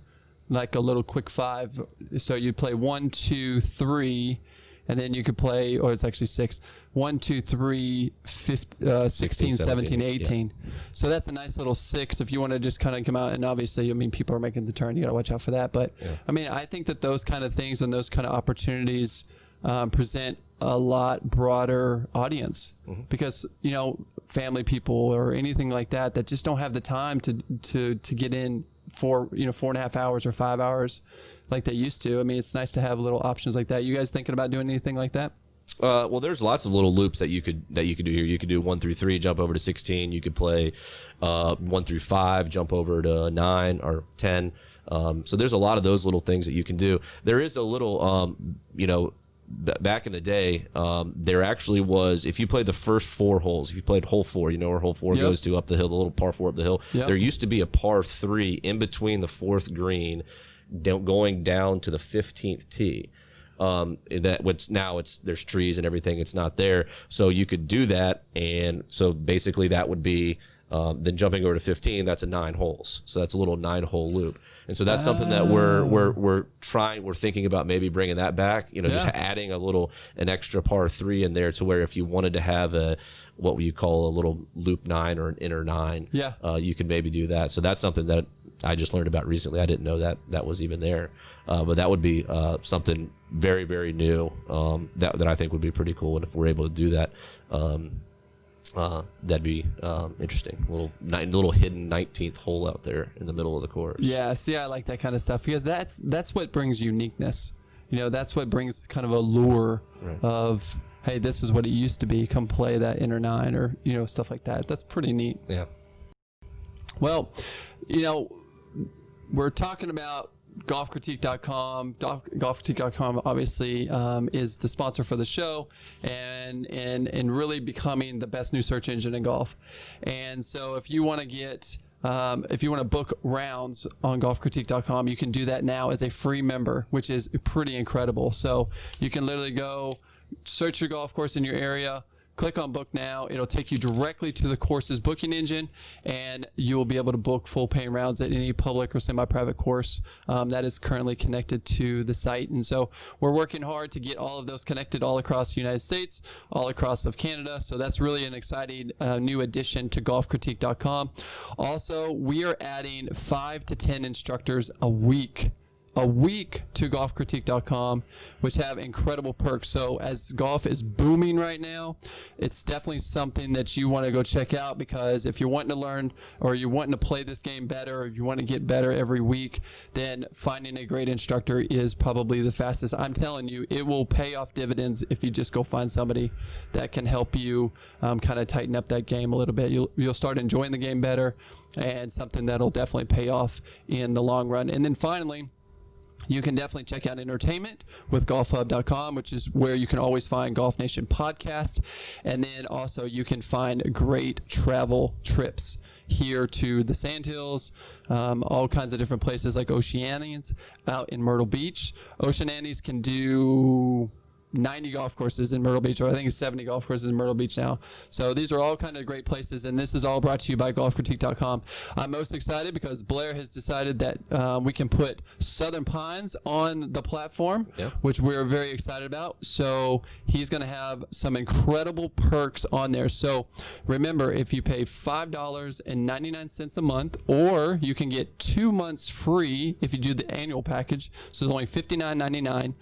like a little quick five. So you play 1, 2, 3, and then you could play, or it's actually 6. 1, 2, 3, 16, 17, 18. Yeah. So that's a nice little 6 if you want to just kind of come out. And obviously, I mean, people are making the turn. You got to watch out for that. But I mean, I think that those kind of things and those kind of opportunities present a lot broader audience because, family people or anything like that just don't have the time to get in 4 4.5 hours or 5 hours like they used to. I mean, it's nice to have little options like that. You guys thinking about doing anything like that? Well, there's lots of little loops that you could do here. You could do 1 through 3, jump over to 16. You could play 1 through 5, jump over to 9 or 10. So there's a lot of those little things that you can do. There is a little, back in the day, there actually was, if you played the first 4 holes, if you played hole 4, where hole 4 goes to up the hill, the little par 4 up the hill, there used to be a par 3 in between the 4th green going down to the 15th tee. There's trees and everything, it's not there, so you could do that. And so basically that would be then jumping over to 15, that's a 9 holes, so that's a little 9-hole loop. And so that's something that we're thinking about maybe bringing that back, just adding an extra par 3 in there, to where if you wanted to have what you call a little loop 9 or an inner 9, you could maybe do that. So that's something that I just learned about recently. I didn't know that was even there. But that would be something very, very new that I think would be pretty cool. And if we're able to do that, that'd be interesting. Little hidden 19th hole out there in the middle of the course. Yeah, see, I like that kind of stuff, because that's what brings uniqueness. That's what brings kind of a lure of, hey, this is what it used to be. Come play that inner 9, or stuff like that. That's pretty neat. Yeah. Well, we're talking about golfcritique.com. Golfcritique.com obviously is the sponsor for the show, and really becoming the best new search engine in golf. And so if you want to book rounds on golfcritique.com, you can do that now as a free member, which is pretty incredible. So you can literally go search your golf course in your area, click on book now. It'll take you directly to the course's booking engine, and you will be able to book full paying rounds at any public or semi-private course that is currently connected to the site. And so we're working hard to get all of those connected all across the United States, all across of Canada. So that's really an exciting new addition to golfcritique.com. Also, we are adding 5 to 10 instructors a week to golfcritique.com, which have incredible perks. So as golf is booming right now, it's definitely something that you want to go check out, because if you're wanting to learn, or you're wanting to play this game better, or you want to get better every week, then finding a great instructor is probably the fastest. I'm telling you, it will pay off dividends if you just go find somebody that can help you kind of tighten up that game a little bit. You'll start enjoying the game better, and something that'll definitely pay off in the long run. And then finally, you can definitely check out entertainment with golfhub.com, which is where you can always find Golf Nation podcast. And then also you can find great travel trips here to the Sandhills, all kinds of different places, like Oceanians out in Myrtle Beach. Oceanians can do 90 golf courses in Myrtle Beach, or I think it's 70 golf courses in Myrtle Beach now. So these are all kind of great places, and this is all brought to you by golfcritique.com. I'm most excited because Blair has decided that we can put Southern Pines on the platform, which we're very excited about. So he's going to have some incredible perks on there. So remember, if you pay $5.99 a month, or you can get 2 months free if you do the annual package, so it's only $59.99,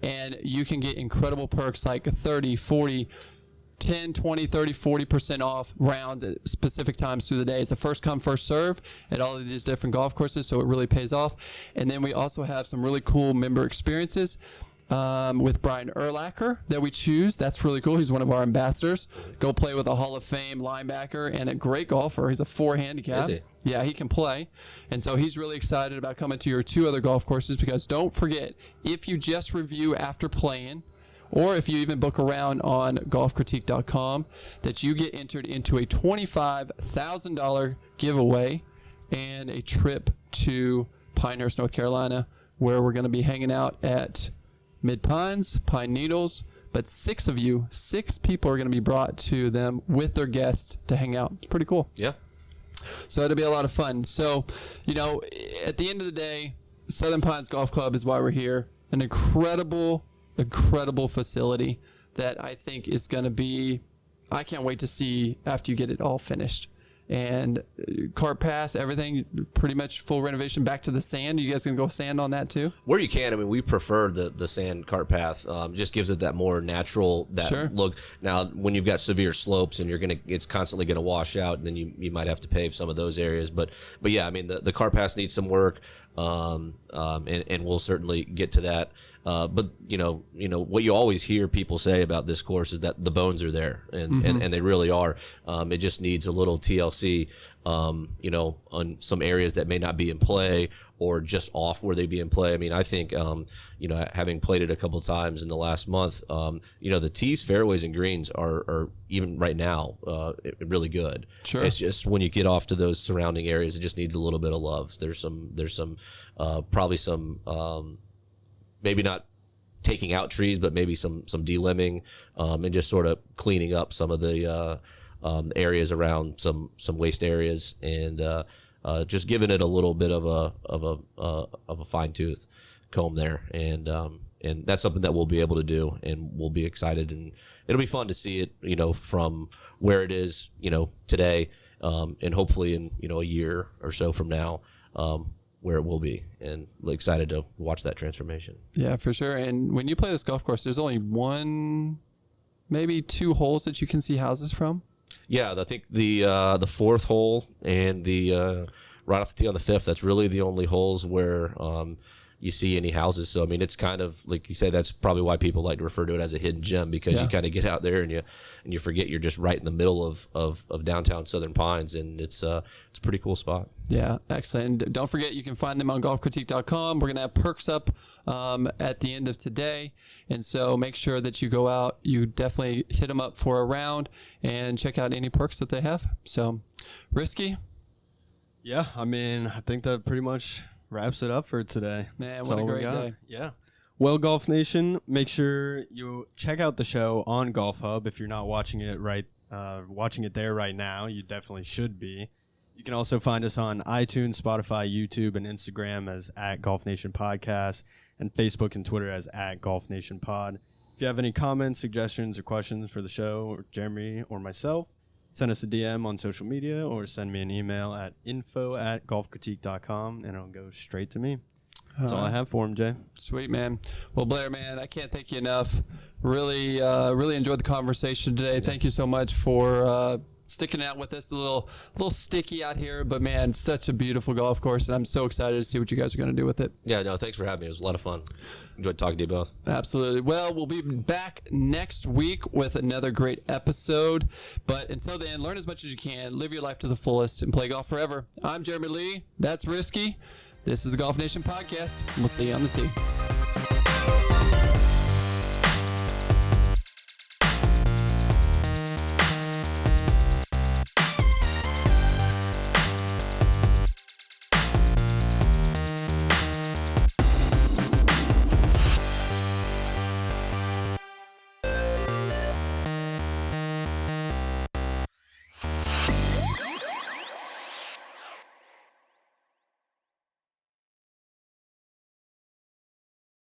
and you can get incredible perks like 30, 40, 10, 20, 30, 40% off rounds at specific times through the day. It's a first come, first serve at all of these different golf courses, so it really pays off. And then we also have some really cool member experiences with Brian Urlacher that we choose. That's really cool. He's one of our ambassadors. Go play with a Hall of Fame linebacker and a great golfer. He's a 4 handicap. Is he? Yeah, he can play. And so he's really excited about coming to your 2 other golf courses, because don't forget, if you just review after playing, or if you even book a round on golfcritique.com, that you get entered into a $25,000 giveaway and a trip to Pinehurst, North Carolina, where we're going to be hanging out at Mid Pines, Pine Needles. But 6 people are going to be brought to them with their guests to hang out. It's pretty cool. Yeah. So it'll be a lot of fun. So, at the end of the day, Southern Pines Golf Club is why we're here. An incredible facility that I think is going to be, I can't wait to see after you get it all finished. and cart pass, everything pretty much full renovation. Back to the sand. You guys gonna go sand on that too? Where you can, I mean, we prefer the sand cart path. Just gives it that more natural look. Now, when you've got severe slopes and it's constantly gonna wash out, and then you might have to pave some of those areas. But yeah, I mean, the cart path needs some work, and we'll certainly get to that. But you know what you always hear people say about this course is that the bones are there, and they really are. It just needs a little TLC, on some areas that may not be in play or just off where they be in play. I mean, I think, having played it a couple of times in the last month, the tees, fairways, and greens are even right now really good. Sure. It's just when you get off to those surrounding areas, it just needs a little bit of love. There's some probably some. Maybe not taking out trees, but maybe some de-limbing, and just sort of cleaning up some of the areas around some waste areas, and just giving it a little bit of a fine tooth comb there, and that's something that we'll be able to do, and we'll be excited, and it'll be fun to see it, from where it is, today, and hopefully in a year or so from now. Where it will be, and excited to watch that transformation. Yeah, for sure. And when you play this golf course, there's only one, maybe two holes that you can see houses from. Yeah, I think the fourth hole and the right off the tee on the fifth. That's really the only holes where you see any houses. So I mean, it's kind of like you say. That's probably why people like to refer to it as a hidden gem, because you kind of get out there and you forget you're just right in the middle of downtown Southern Pines, and it's a pretty cool spot. Yeah, excellent. And don't forget, you can find them on golfcritique.com. We're going to have perks up at the end of today. And so make sure that you go out, you definitely hit them up for a round and check out any perks that they have. So, Risky? Yeah, I mean, I think that pretty much wraps it up for today. Man, That's what a all we great got. day. Yeah. Well, Golf Nation, make sure you check out the show on Golf Hub. If you're not watching it watching it there right now, you definitely should be. You can also find us on iTunes, Spotify, YouTube, and Instagram as @GolfNationPodcast, and Facebook and Twitter as @GolfNationPod. If you have any comments, suggestions, or questions for the show, or Jeremy or myself, send us a DM on social media or send me an email at info@golfcritique.com, and it'll go straight to me. That's all I have for him, Jay. Sweet, man. Well, Blair, man, I can't thank you enough. Really enjoyed the conversation today. Thank you so much for sticking out with us. A little sticky out here, but man, such a beautiful golf course, and I'm so excited to see what you guys are going to do with it. Yeah, no, thanks for having me. It was a lot of fun. Enjoyed talking to you both. Absolutely. Well, we'll be back next week with another great episode. But until then, learn as much as you can, live your life to the fullest, and play golf forever. I'm Jeremy Lee. That's Risky. This is the Golf Nation Podcast. We'll see you on the tee.